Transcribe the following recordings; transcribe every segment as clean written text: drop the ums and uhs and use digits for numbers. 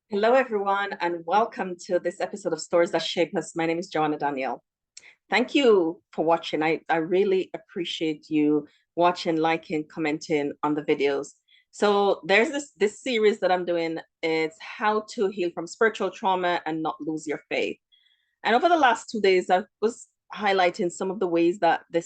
Hello, everyone, and welcome to this episode of Stories That Shape Us. My name is Joanna Daniel. Thank you for watching. I really appreciate you watching, liking, commenting on the videos. So there's this series that I'm doing. It's how to heal from spiritual trauma and not lose your faith. And over the last 2 days, I was highlighting some of the ways that the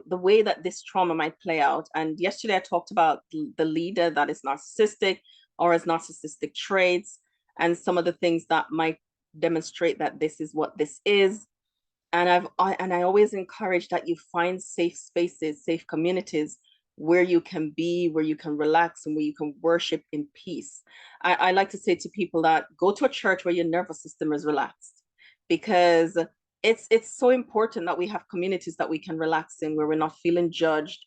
way that this trauma might play out. And yesterday I talked about the leader that is narcissistic or has narcissistic traits and some of the things that might demonstrate that this is what this is. And I always encourage that you find safe spaces, safe communities where you can be, where you can relax, and where you can worship in peace. I like to say to people that go to a church where your nervous system is relaxed, because it's so important that we have communities that we can relax in, where we're not feeling judged,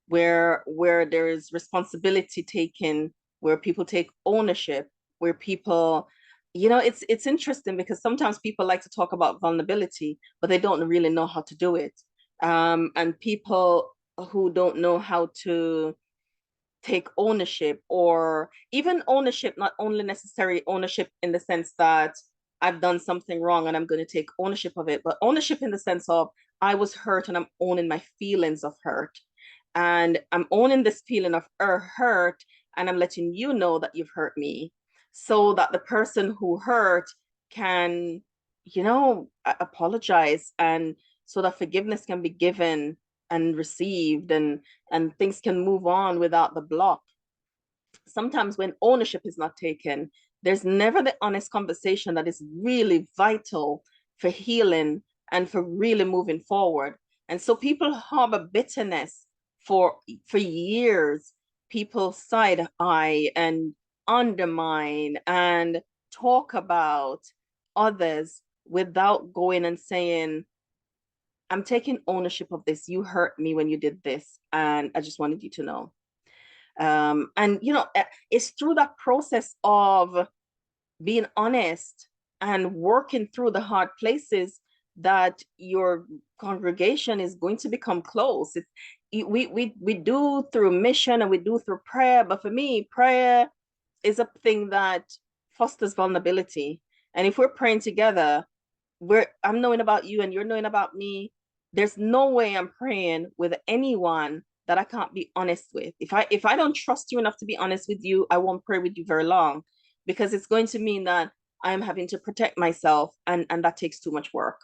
where there is responsibility taken, where people take ownership, where people, it's interesting because sometimes people like to talk about vulnerability, but they don't really know how to do it. And people who don't know how to take ownership, or even ownership, not only necessary ownership in the sense that I've done something wrong and I'm going to take ownership of it, but ownership in the sense of I was hurt and I'm owning my feelings of hurt. And I'm owning this feeling of hurt, and I'm letting you know that you've hurt me, so that the person who hurt can, apologize, and so that forgiveness can be given and received, and things can move on without the block. Sometimes when ownership is not taken, there's never the honest conversation that is really vital for healing and for really moving forward. And so people harbor bitterness for years. People side eye and undermine and talk about others without going and saying, I'm taking ownership of this. You hurt me when you did this, and I just wanted you to know. And it's through that process of being honest and working through the hard places that your congregation is going to become close. We do through mission and we do through prayer, but for me, prayer is a thing that fosters vulnerability. And if we're praying together, I'm knowing about you and you're knowing about me. There's no way I'm praying with anyone that I can't be honest with. If I don't trust you enough to be honest with you, I won't pray with you very long, because it's going to mean that I'm having to protect myself, and that takes too much work.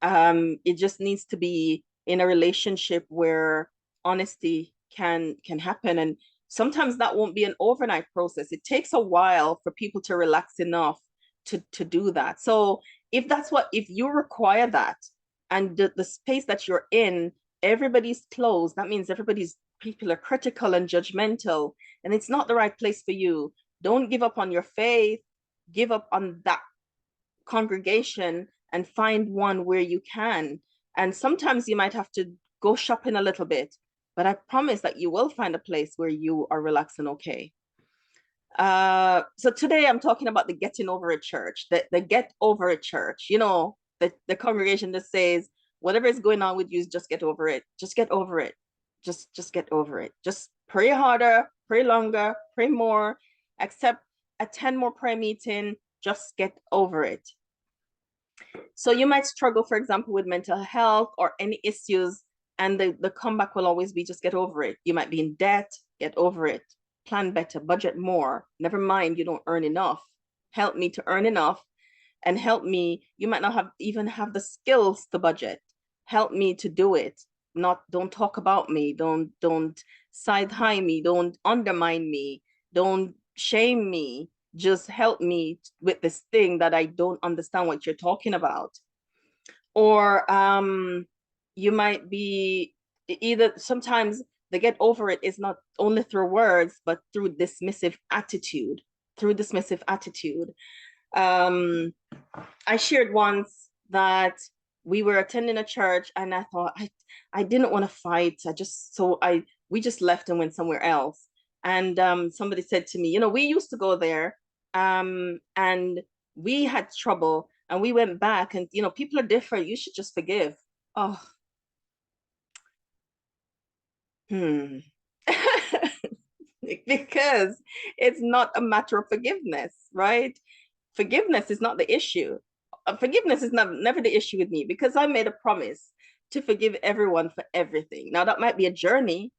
It just needs to be in a relationship where honesty can happen. And sometimes that won't be an overnight process. It takes a while for people to relax enough to do that. So if you require that, and the space that you're in, everybody's closed, that means people are critical and judgmental, and it's not the right place for you. Don't give up on your faith. Give up on that congregation and find one where you can. And sometimes you might have to go shopping a little bit, but I promise that you will find a place where you are relaxing okay. So today I'm talking about the getting over it church, the get over it church. The congregation that says whatever is going on with you, just get over it. Just get over it. Just get over it. Just pray harder, pray longer, pray more, accept, attend more prayer meeting. Just get over it. So you might struggle, for example, with mental health or any issues, and the comeback will always be just get over it. You might be in debt, get over it. Plan better, budget more. Never mind, you don't earn enough. Help me to earn enough, and help me. You might not even have the skills to budget. Help me to do it. Don't talk about me. Don't side high me. Don't undermine me. Don't shame me. Just help me with this thing that I don't understand what you're talking about. Or you might be either, sometimes the get over it is not only through words, but through dismissive attitude. Through dismissive attitude. Um, I shared once that we were attending a church, and I thought I didn't want to fight. We just left and went somewhere else. And somebody said to me, we used to go there, and we had trouble, and we went back, and people are different. You should just forgive. Oh, hmm. because it's not a matter of forgiveness, right? Forgiveness is not the issue. Forgiveness is never the issue with me because I made a promise to forgive everyone for everything. Now that might be a journey,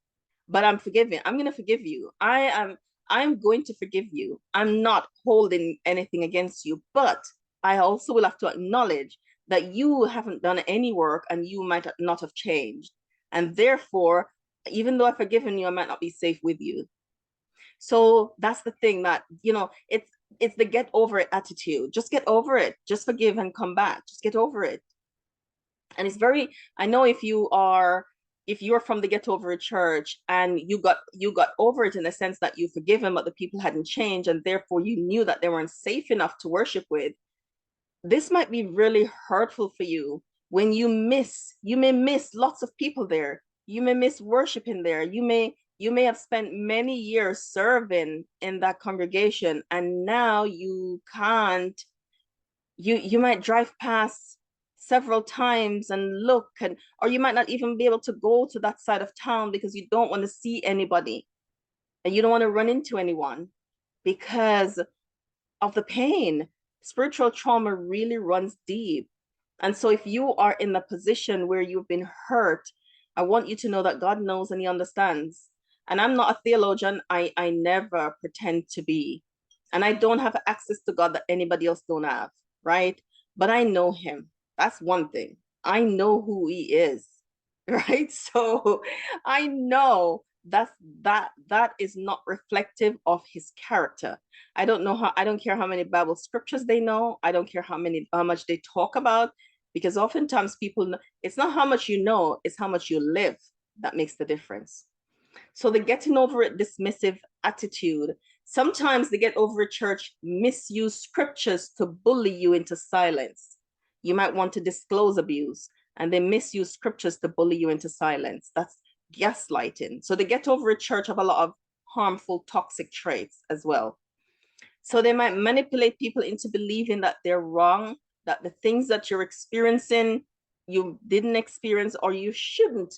but I'm forgiving. I'm going to forgive you. I'm going to forgive you. I'm not holding anything against you, but I also will have to acknowledge that you haven't done any work and you might not have changed. And therefore, even though I've forgiven you, I might not be safe with you. So that's the thing that, it's the get over it attitude. Just get over it. Just forgive and come back. Just get over it. And it's very, I know if you're from the Get Over It church and you got over it in the sense that you forgiven, but the people hadn't changed, and therefore you knew that they weren't safe enough to worship with, this might be really hurtful for you when you may miss lots of people there. You may miss worshiping there. You may have spent many years serving in that congregation, and now you can't, you might drive past several times and look, or you might not even be able to go to that side of town because you don't want to see anybody and you don't want to run into anyone because of the pain. Spiritual trauma really runs deep. And so if you are in the position where you've been hurt, I want you to know that God knows and he understands. And I'm not a theologian. I never pretend to be. And I don't have access to God that anybody else don't have, right? But I know him. That's one thing. I know who he is, right? So I know that is not reflective of his character. I don't care how many Bible scriptures they know. I don't care how much they talk about, because oftentimes people, it's not how much you know, it's how much you live that makes the difference. So the getting over it dismissive attitude, sometimes the Get Over It church misuse scriptures to bully you into silence. You might want to disclose abuse, and they misuse scriptures to bully you into silence. That's gaslighting. So the Get Over It church have a lot of harmful, toxic traits as well. So they might manipulate people into believing that they're wrong, that the things that you're experiencing, you didn't experience, or you shouldn't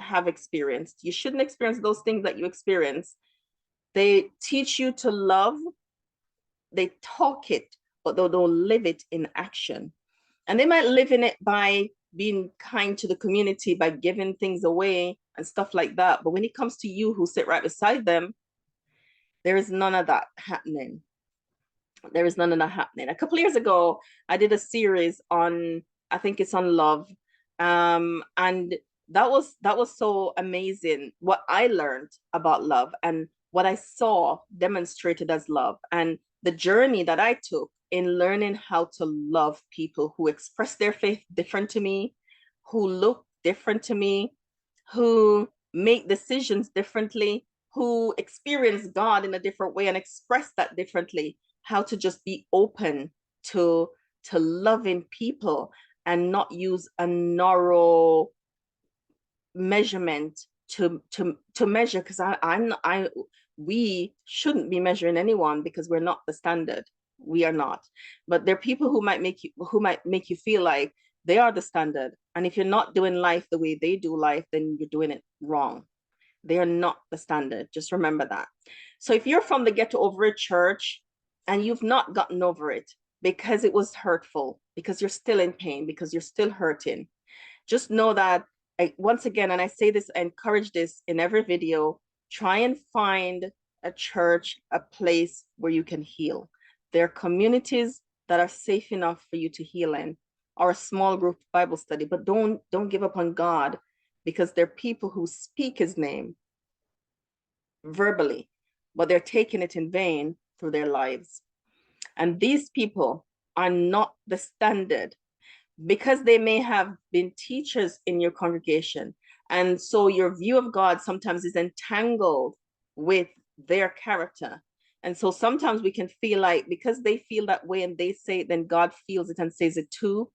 have experienced. You shouldn't experience those things that you experience. They teach you to love, they talk it, but they don't live it in action. And they might live in it by being kind to the community, by giving things away and stuff like that. But when it comes to you who sit right beside them, there is none of that happening. There is none of that happening. A couple of years ago, I did a series on, I think it's on love. And that was so amazing what I learned about love and what I saw demonstrated as love, and the journey that I took in learning how to love people who express their faith different to me, who look different to me, who make decisions differently, who experience God in a different way and express that differently, how to just be open to loving people and not use a narrow measurement to measure, because we shouldn't be measuring anyone because we're not the standard. We are not. But there are people who might make you feel like they are the standard. And if you're not doing life the way they do life, then you're doing it wrong. They are not the standard. Just remember that. So if you're from the Get Over It church and you've not gotten over it because it was hurtful, because you're still in pain, because you're still hurting, just know that, once again, and I say this, I encourage this in every video, try and find a church, a place where you can heal. There are communities that are safe enough for you to heal in, or a small group Bible study, but don't give up on God, because there are people who speak his name verbally, but they're taking it in vain through their lives. And these people are not the standard, because they may have been teachers in your congregation. And so your view of God sometimes is entangled with their character. And so sometimes we can feel like because they feel that way and they say it, then God feels it and says it too.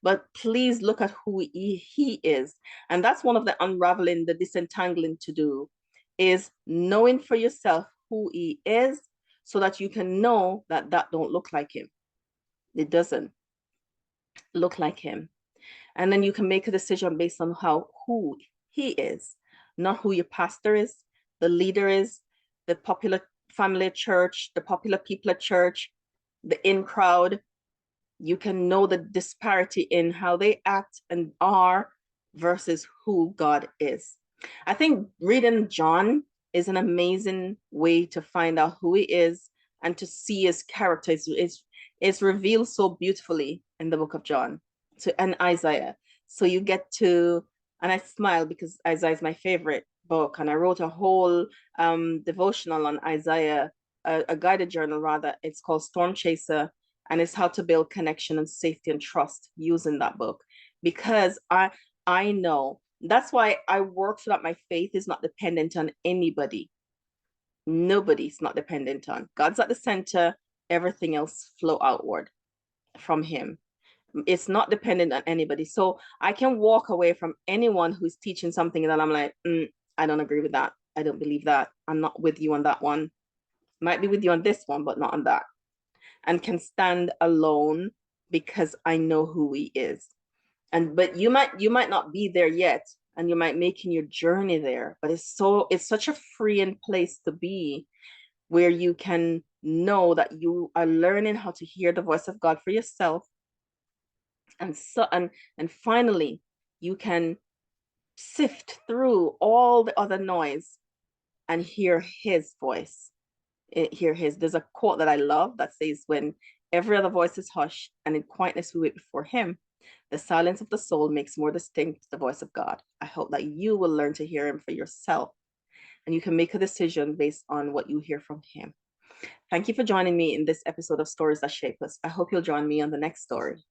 But please look at who he is. And that's one of the unraveling, the disentangling to do, is knowing for yourself who he is, so that you can know that that don't look like him. It doesn't look like him. And then you can make a decision based on who he is, not who your pastor is, the leader is, the popular family at church, the popular people at church, the in crowd. You can know the disparity in how they act and are versus who God is. I think reading John is an amazing way to find out who he is and to see his character. It's revealed so beautifully in the book of John and Isaiah. So you get to, and I smile because Isaiah is my favorite book, and I wrote a whole devotional on Isaiah, a guided journal rather. It's called Storm Chaser, and it's how to build connection and safety and trust using that book, because I know that's why I work so that my faith is not dependent on anybody. Nobody's not dependent on. God's at the center, everything else flow outward from him. It's not dependent on anybody. So I can walk away from anyone who's teaching something that I'm like, I don't agree with that. I don't believe that. I'm not with you on that one. Might be with you on this one, but not on that. And can stand alone because I know who he is. But you might not be there yet, and you might making your journey there, but it's such a freeing place to be, where you can know that you are learning how to hear the voice of God for yourself. And finally you can sift through all the other noise and hear his voice. There's a quote that I love that says, when every other voice is hushed and in quietness we wait before him, the silence of the soul makes more distinct the voice of God. I hope that you will learn to hear him for yourself, and you can make a decision based on what you hear from him. Thank you for joining me in this episode of Stories That Shape Us. I hope you'll join me on the next story.